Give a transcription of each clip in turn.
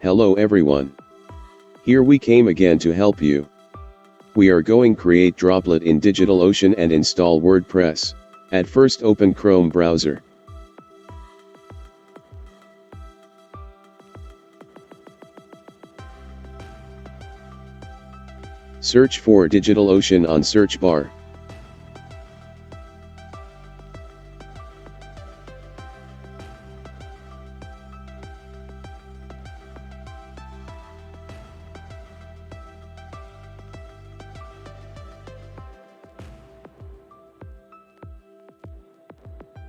Hello everyone. Here we came again to help you. We are going create Droplet in DigitalOcean and install WordPress. At first open Chrome browser. Search for DigitalOcean on search bar.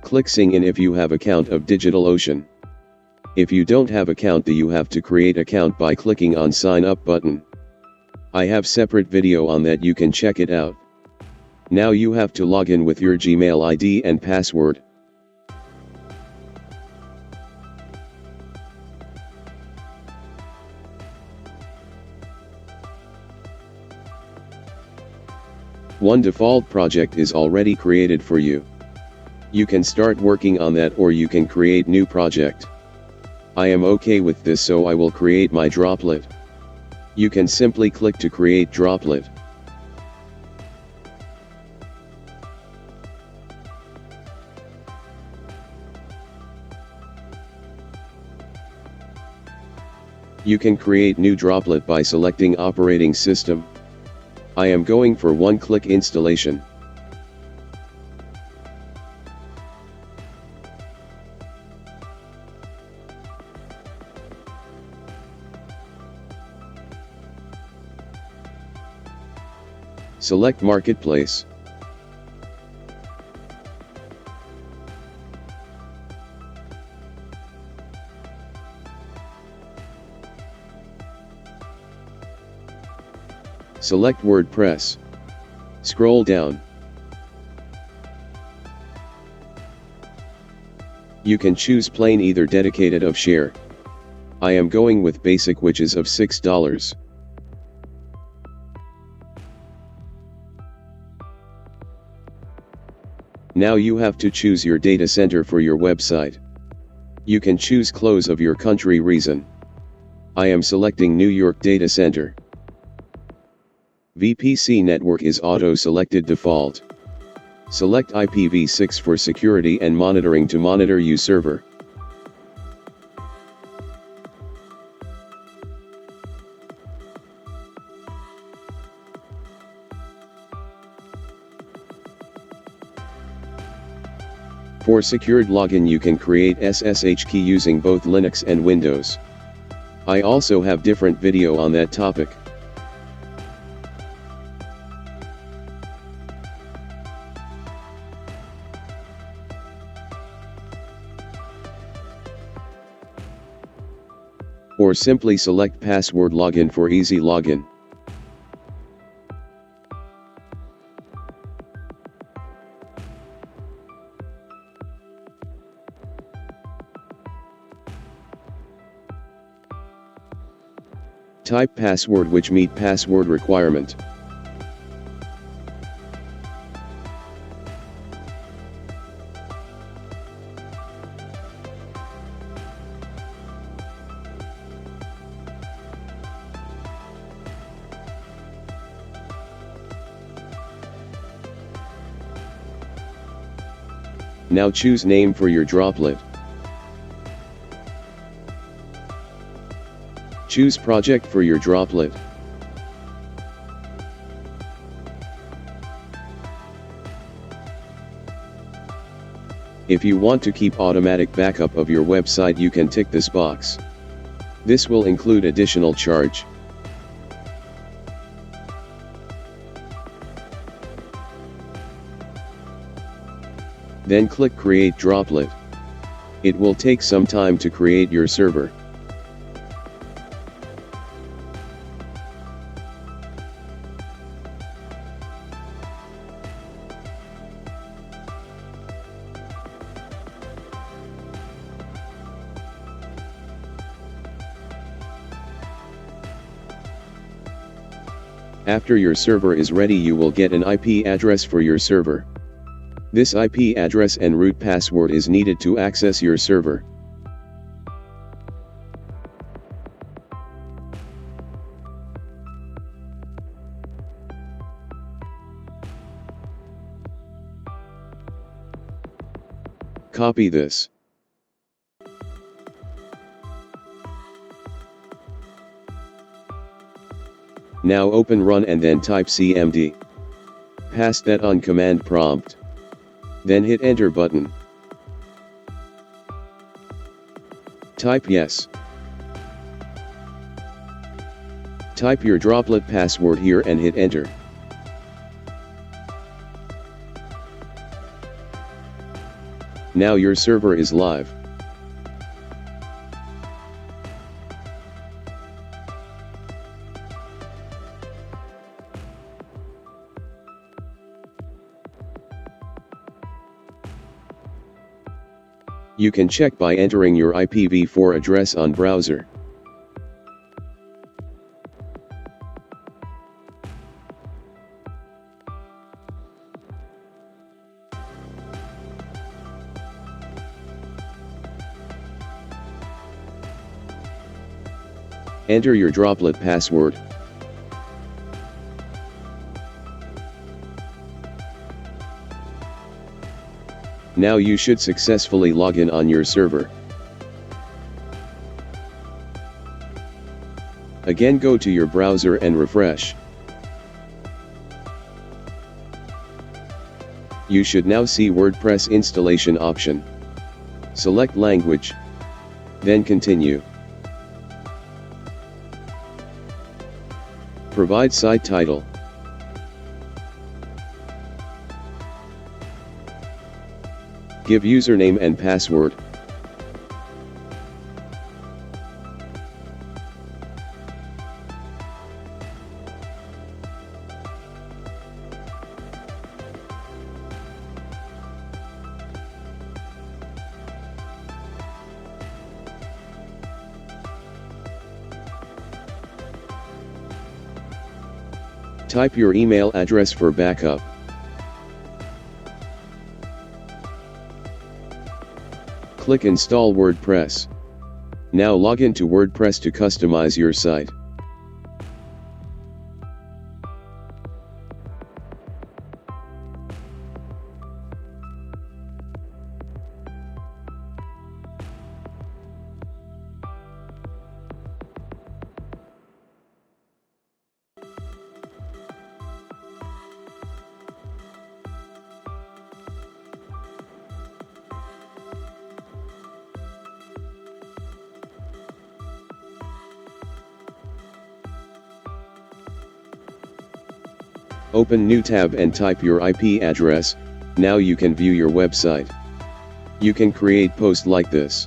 Click sign in if you have account of DigitalOcean. If you don't have account, then you have to create account by clicking on sign up button. I have separate video on that, you can check it out. Now you have to log in with your Gmail ID and password. One default project is already created for you. You can start working on that or you can create new project. I am okay with this, so I will create my Droplet. You can simply click to create Droplet. You can create new Droplet by selecting operating system. I am going for one-click installation. Select Marketplace. Select WordPress. Scroll down. You can choose plain either dedicated of share. I am going with basic, which is of $6. Now you have to choose your data center for your website. You can choose close of your country reason. I am selecting New York data center. VPC network is auto-selected default. Select IPv6 for security and monitoring to monitor your server. For secured login, you can create SSH key using both Linux and Windows. I also have different video on that topic. Or simply select password login for easy login. Type password which meet password requirement. Now choose name for your Droplet. Choose project for your Droplet. If you want to keep automatic backup of your website, you can tick this box. This will include additional charge. Then click Create Droplet. It will take some time to create your server. After your server is ready, you will get an IP address for your server. This IP address and root password is needed to access your server. Copy this. Now open Run and then type cmd. Paste that on command prompt. Then hit Enter button. Type yes. Type your Droplet password here and hit Enter. Now your server is live. You can check by entering your IPv4 address on browser. Enter your Droplet password. Now you should successfully log in on your server. Again, go to your browser and refresh. You should now see WordPress installation option. Select language. Then continue. Provide site title. Give username and password. Type your email address for backup. Click Install WordPress. Now log into WordPress to customize your site. Open new tab and type your IP address. Now you can view your website. You can create posts like this.